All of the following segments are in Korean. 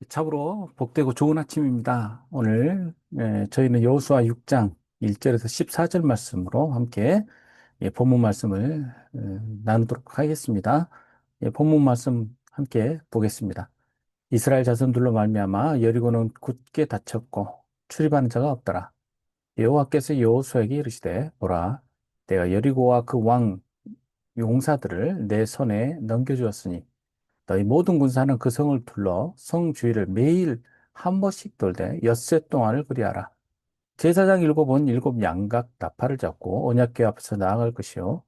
참으로 복되고 좋은 아침입니다. 오늘 저희는 여호수아 6장 1절에서 14절 말씀으로 함께 본문 말씀을 나누도록 하겠습니다. 본문 말씀 함께 보겠습니다. 이스라엘 자손들로 말미암아 여리고는 굳게 닫혔고 출입하는 자가 없더라. 여호와께서 여호수아에게 이르시되 보라, 내가 여리고와 그 왕 용사들을 내 손에 넘겨주었으니 너희 모든 군사는 그 성을 둘러 성 주위를 매일 한 번씩 돌되 엿새 동안을 그리하라. 제사장 일곱은 일곱 양각 나팔을 잡고 언약궤 앞에서 나아갈 것이요.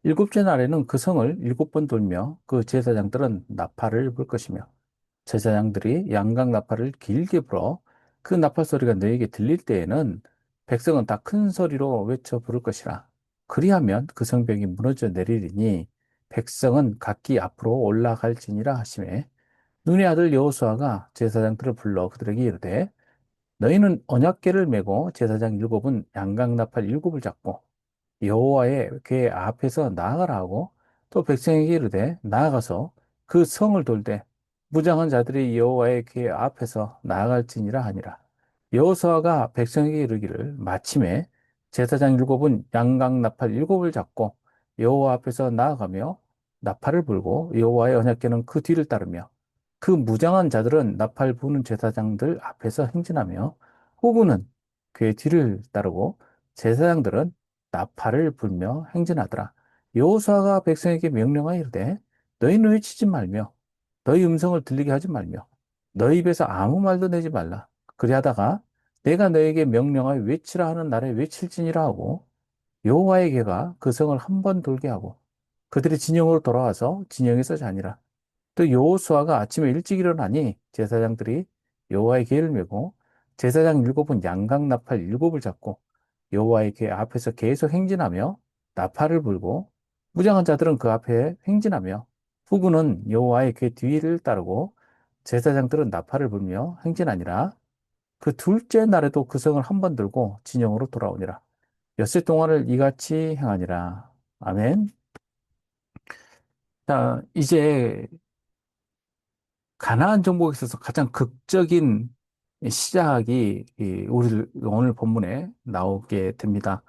일곱째 날에는 그 성을 일곱 번 돌며 그 제사장들은 나팔을 불 것이며 제사장들이 양각 나팔을 길게 불어 그 나팔 소리가 너에게 들릴 때에는 백성은 다 큰 소리로 외쳐 부를 것이라. 그리하면 그 성벽이 무너져 내리리니 백성은 각기 앞으로 올라갈지니라 하시매 눈의 아들 여호수아가 제사장들을 불러 그들에게 이르되 너희는 언약궤를 메고 제사장 일곱은 양각 나팔 일곱을 잡고 여호와의 궤 앞에서 나아가라 하고 또 백성에게 이르되 나아가서 그 성을 돌되 무장한 자들이 여호와의 궤 앞에서 나아갈지니라 하니라. 여호수아가 백성에게 이르기를 마침에 제사장 일곱은 양각 나팔 일곱을 잡고 여호와 앞에서 나아가며 나팔을 불고 여호와의 언약궤는 그 뒤를 따르며 그 무장한 자들은 나팔 부는 제사장들 앞에서 행진하며 후군은 그의 뒤를 따르고 제사장들은 나팔을 불며 행진하더라. 여호수아가 백성에게 명령하여 이르되 너희는 외치지 말며 너희 음성을 들리게 하지 말며 너희 입에서 아무 말도 내지 말라. 그리하다가 내가 너에게 명령하여 외치라 하는 날에 외칠지니라 하고 여호와의 개가 그 성을 한 번 돌게 하고 그들이 진영으로 돌아와서 진영에서 자니라. 또 여호수아가 아침에 일찍 일어나니 제사장들이 여호와의 궤를 메고 제사장 일곱은 양각 나팔 일곱을 잡고 여호와의 궤 앞에서 계속 행진하며 나팔을 불고 무장한 자들은 그 앞에 행진하며 후군은 여호와의 궤 뒤를 따르고 제사장들은 나팔을 불며 행진하니라. 그 둘째 날에도 그 성을 한 번 들고 진영으로 돌아오니라. 엿새 동안을 이같이 행하니라. 아멘. 자, 이제 가나안 정복에 있어서 가장 극적인 시작이 우리 오늘 본문에 나오게 됩니다.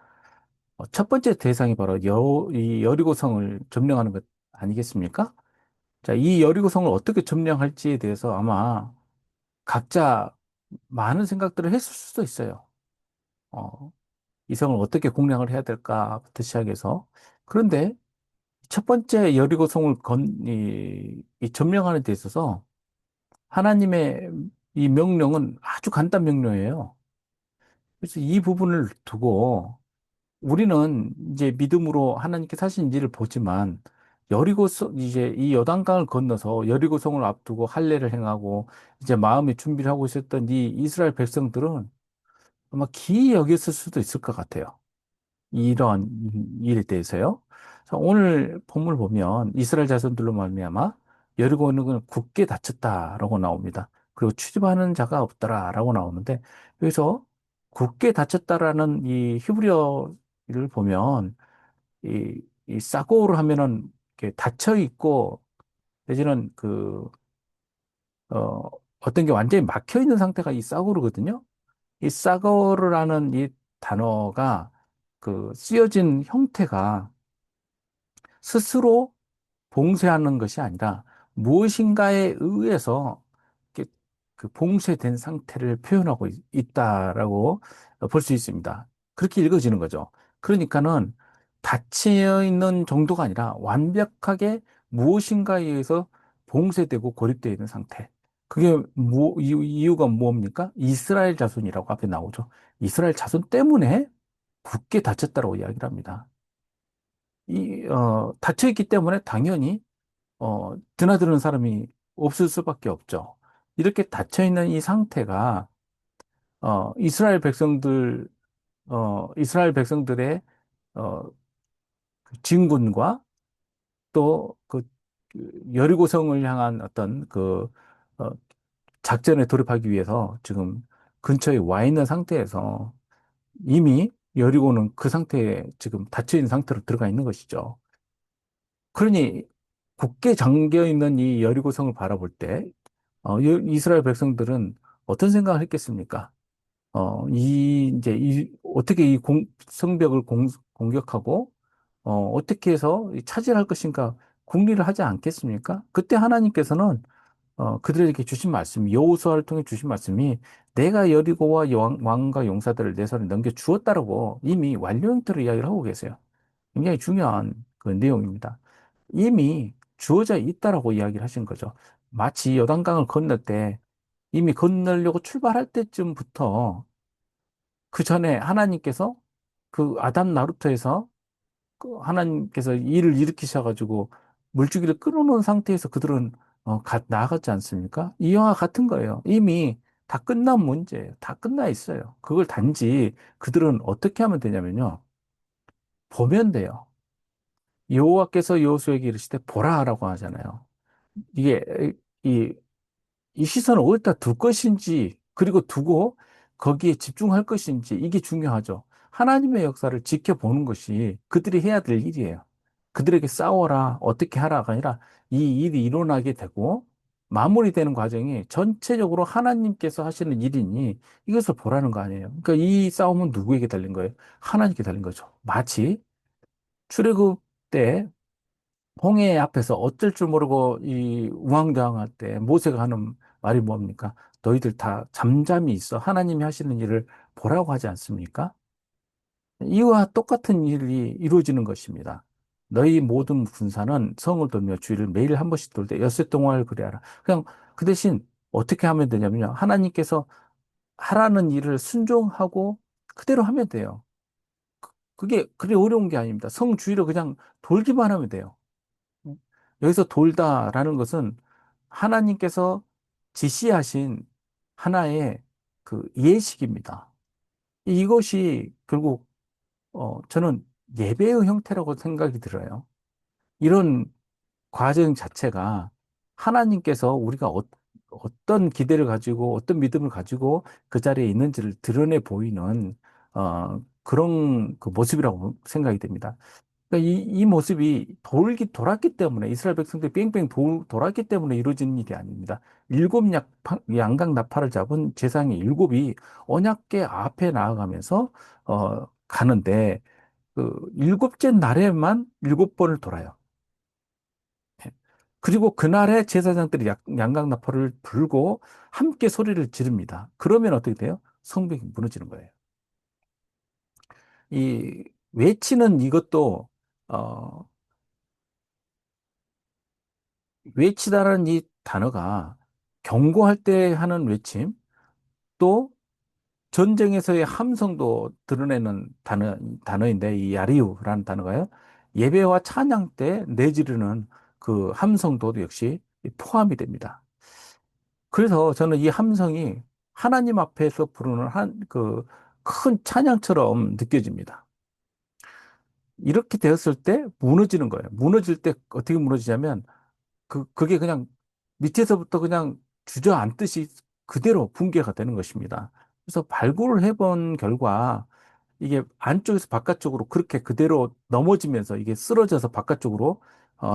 첫 번째 대상이 바로 이 여리고성을 점령하는 것 아니겠습니까? 자, 이 여리고성을 어떻게 점령할지에 대해서 아마 각자 많은 생각들을 했을 수도 있어요. 어, 이 성을 어떻게 공략을 해야 될까부터 시작해서. 그런데 첫 번째 여리고성을 이 점령하는 데 있어서 하나님의 이 명령은 아주 간단 명령이에요. 그래서 이 부분을 두고 우리는 이제 믿음으로 하나님께 하신 일을 보지만 이제 이 요단강을 건너서 여리고성을 앞두고 할례를 행하고 이제 마음의 준비를 하고 있었던 이 이스라엘 백성들은 아마 기이 여겼을 수도 있을 것 같아요. 이런 일에 대해서요. 자, 오늘 본문을 보면 이스라엘 자손들로 말미암아 여리고는 굳게 닫혔다라고 나옵니다. 그리고 출입하는 자가 없더라라고 나오는데 여기서 굳게 닫혔다라는 이 히브리어를 보면 이 사고를 하면은 이렇게 닫혀 있고 내지는 어떤 게 완전히 막혀 있는 상태가 이 사고르거든요. 이 사고르라는 이 단어가 쓰여진 형태가 스스로 봉쇄하는 것이 아니라 무엇인가에 의해서 이렇게 봉쇄된 상태를 표현하고 있다라고 볼 수 있습니다. 그렇게 읽어지는 거죠. 그러니까는 닫혀 있는 정도가 아니라 완벽하게 무엇인가에 의해서 봉쇄되고 고립되어 있는 상태. 그게 이유가 뭡니까? 이스라엘 자손이라고 앞에 나오죠. 이스라엘 자손 때문에 굳게 닫혔다고 이야기를 합니다. 닫혀있기 때문에 당연히, 드나드는 사람이 없을 수밖에 없죠. 이렇게 닫혀있는 이 상태가, 이스라엘 백성들의, 어, 그 진군과 또 여리고성을 향한 어떤 어, 작전에 돌입하기 위해서 지금 근처에 와 있는 상태에서 이미 여리고는 그 상태에 지금 닫혀있는 상태로 들어가 있는 것이죠. 그러니 굳게 잠겨 있는 이 여리고성을 바라볼 때 이스라엘 백성들은 어떤 생각을 했겠습니까? 어떻게 성벽을 공격하고, 어떻게 해서 차지할 것인가 궁리를 하지 않겠습니까? 그때 하나님께서는 그들에게 주신 말씀, 여호수아를 통해 주신 말씀이 내가 여리고와 왕과 용사들을 내 손에 넘겨 주었다라고 이미 완료 형태로 이야기를 하고 계세요. 굉장히 중요한 그 내용입니다. 이미 주어져 있다라고 이야기를 하신 거죠. 마치 요단강을 건널 때 이미 건너려고 출발할 때쯤부터 그 전에 하나님께서 그 아담 나루토에서 그 하나님께서 일을 일으키셔가지고 물주기를 끊어놓은 상태에서 그들은 나아갔지 않습니까? 이와 같은 거예요. 이미 다 끝난 문제예요. 다 끝나 있어요. 그걸 단지 그들은 어떻게 하면 되냐면요. 보면 돼요. 여호와께서 여호수에게 이르시되 보라라고 하잖아요. 이게 이 이 시선을 어디다 둘 것인지, 그리고 두고 거기에 집중할 것인지, 이게 중요하죠. 하나님의 역사를 지켜보는 것이 그들이 해야 될 일이에요. 그들에게 싸워라, 어떻게 하라가 아니라 이 일이 일어나게 되고 마무리되는 과정이 전체적으로 하나님께서 하시는 일이니 이것을 보라는 거 아니에요. 그러니까 이 싸움은 누구에게 달린 거예요? 하나님께 달린 거죠. 마치 출애굽 때 홍해 앞에서 어쩔 줄 모르고 이 우왕좌왕할 때 모세가 하는 말이 뭡니까? 너희들 다 잠잠히 있어. 하나님이 하시는 일을 보라고 하지 않습니까? 이와 똑같은 일이 이루어지는 것입니다. 너희 모든 군사는 성을 돌며 주위를 매일 한 번씩 돌 때 엿새 동안을 그래하라. 그냥 그 대신 어떻게 하면 되냐면요. 하나님께서 하라는 일을 순종하고 그대로 하면 돼요. 그게 그리 어려운 게 아닙니다. 성 주위를 그냥 돌기만 하면 돼요. 여기서 돌다라는 것은 하나님께서 지시하신 하나의 그 예식입니다. 이것이 결국 저는 예배의 형태라고 생각이 들어요. 이런 과정 자체가 하나님께서 우리가 어떤 기대를 가지고 어떤 믿음을 가지고 그 자리에 있는지를 드러내 보이는 그런 그 모습이라고 생각이 됩니다. 그러니까 이 모습이 돌았기 때문에 이스라엘 백성들이 뺑뺑 돌았기 때문에 이루어지는 일이 아닙니다. 일곱 양각 나팔을 잡은 제사장이 일곱이 언약궤 앞에 나아가면서 가는데 그 일곱째 날에만 일곱 번을 돌아요. 예. 그리고 그날에 제사장들이 양각 나팔을 불고 함께 소리를 지릅니다. 그러면 어떻게 돼요? 성벽이 무너지는 거예요. 이 외치는 이것도 어, 외치다라는 이 단어가 경고할 때 하는 외침, 또 전쟁에서의 함성도 드러내는 단어인데, 이 야리우라는 단어가요. 예배와 찬양 때 내지르는 그 함성도 역시 포함이 됩니다. 그래서 저는 이 함성이 하나님 앞에서 부르는 큰 찬양처럼 느껴집니다. 이렇게 되었을 때 무너지는 거예요. 무너질 때 어떻게 무너지냐면 그게 그냥 밑에서부터 그냥 주저앉듯이 그대로 붕괴가 되는 것입니다. 그래서 발굴을 해본 결과 이게 안쪽에서 바깥쪽으로 그렇게 그대로 넘어지면서 이게 쓰러져서 바깥쪽으로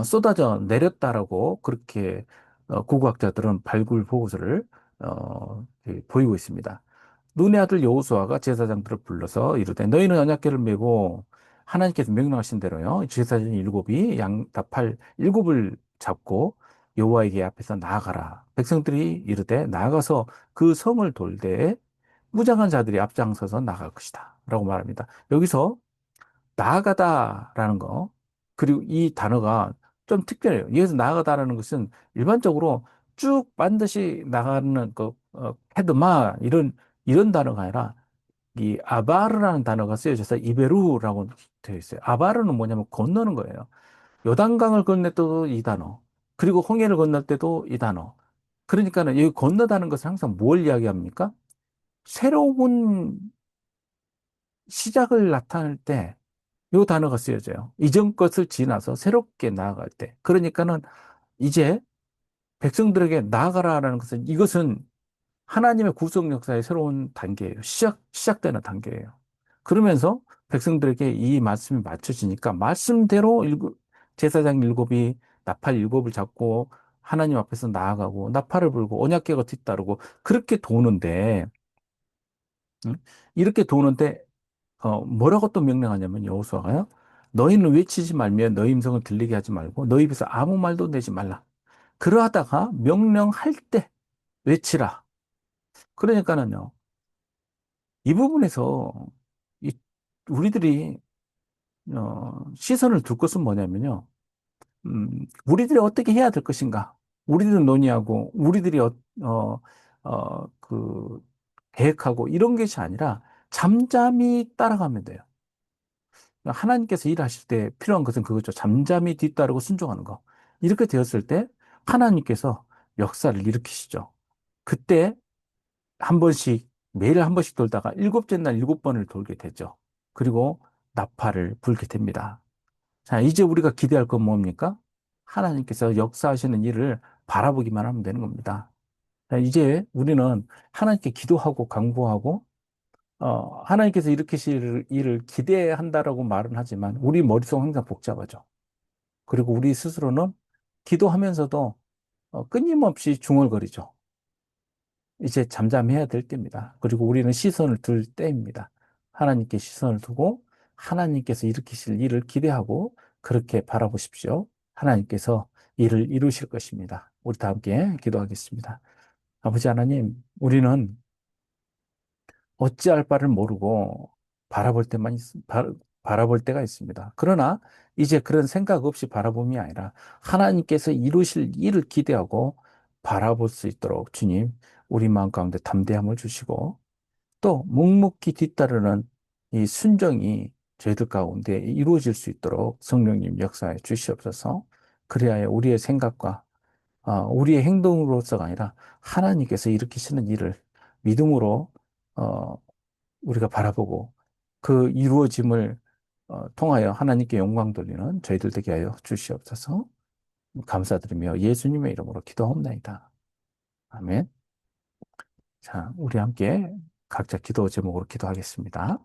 쏟아져 내렸다라고 그렇게 고고학자들은 발굴 보고서를 보이고 있습니다. 눈의 아들 여호수아가 제사장들을 불러서 이르되 너희는 언약궤를 메고 하나님께서 명령하신 대로요 제사장 일곱이 양 나팔 일곱을 잡고 여호와에게 앞에서 나아가라. 백성들이 이르되 나아가서 그 성을 돌되 무장한 자들이 앞장서서 나갈 것이다. 라고 말합니다. 여기서 나아가다라는 거, 그리고 이 단어가 좀 특별해요. 여기서 나아가다라는 것은 일반적으로 쭉 반드시 나가는 헤드마, 이런 단어가 아니라 이 아바르라는 단어가 쓰여져서 이베루라고 되어 있어요. 아바르는 뭐냐면 건너는 거예요. 요단강을 건널 때도 이 단어, 그리고 홍해를 건널 때도 이 단어. 그러니까는 여기 건너다는 것은 항상 뭘 이야기합니까? 새로운 시작을 나타낼 때 이 단어가 쓰여져요. 이전 것을 지나서 새롭게 나아갈 때. 그러니까는 이제 백성들에게 나아가라라는 것은 이것은 하나님의 구속 역사의 새로운 단계예요. 시작되는 단계예요. 그러면서 백성들에게 이 말씀이 맞춰지니까 말씀대로 제사장 일곱이 나팔 일곱을 잡고 하나님 앞에서 나아가고 나팔을 불고 언약궤가 뒤따르고 그렇게 도는데 응? 이렇게 도는데 뭐라고 또 명령하냐면 여호수아가요. 너희는 외치지 말며 너희 음성을 들리게 하지 말고 너희 입에서 아무 말도 내지 말라. 그러하다가 명령할 때 외치라. 그러니까는요. 이 부분에서 이 우리들이 시선을 둘 것은 뭐냐면요. 우리들이 어떻게 해야 될 것인가? 우리들은 논의하고 우리들이 그 계획하고 이런 것이 아니라 잠잠히 따라가면 돼요. 하나님께서 일하실 때 필요한 것은 그거죠. 잠잠히 뒤따르고 순종하는 거. 이렇게 되었을 때 하나님께서 역사를 일으키시죠. 그때 한 번씩, 매일 한 번씩 돌다가 일곱째 날 일곱 번을 돌게 되죠. 그리고 나팔을 불게 됩니다. 자, 이제 우리가 기대할 건 뭡니까? 하나님께서 역사하시는 일을 바라보기만 하면 되는 겁니다. 자, 이제 우리는 하나님께 기도하고 강구하고 하나님께서 일으키실 일을 기대한다라고 말은 하지만 우리 머릿속 항상 복잡하죠. 그리고 우리 스스로는 기도하면서도 끊임없이 중얼거리죠. 이제 잠잠해야 될 때입니다. 그리고 우리는 시선을 둘 때입니다. 하나님께 시선을 두고 하나님께서 일으키실 일을 기대하고 그렇게 바라보십시오. 하나님께서 일을 이루실 것입니다. 우리 다 함께 기도하겠습니다. 아버지 하나님, 우리는 어찌할 바를 모르고 바라볼 때가 있습니다. 그러나 이제 그런 생각 없이 바라봄이 아니라 하나님께서 이루실 일을 기대하고 바라볼 수 있도록 주님, 우리 마음 가운데 담대함을 주시고 또 묵묵히 뒤따르는 이 순종이 저희들 가운데 이루어질 수 있도록 성령님 역사해 주시옵소서. 그리하여 우리의 생각과 우리의 행동으로서가 아니라 하나님께서 일으키시는 일을 믿음으로 어, 우리가 바라보고 그 이루어짐을 통하여 하나님께 영광 돌리는 저희들 되게 하여 주시옵소서. 감사드리며 예수님의 이름으로 기도하옵나이다. 아멘. 자, 우리 함께 각자 기도 제목으로 기도하겠습니다.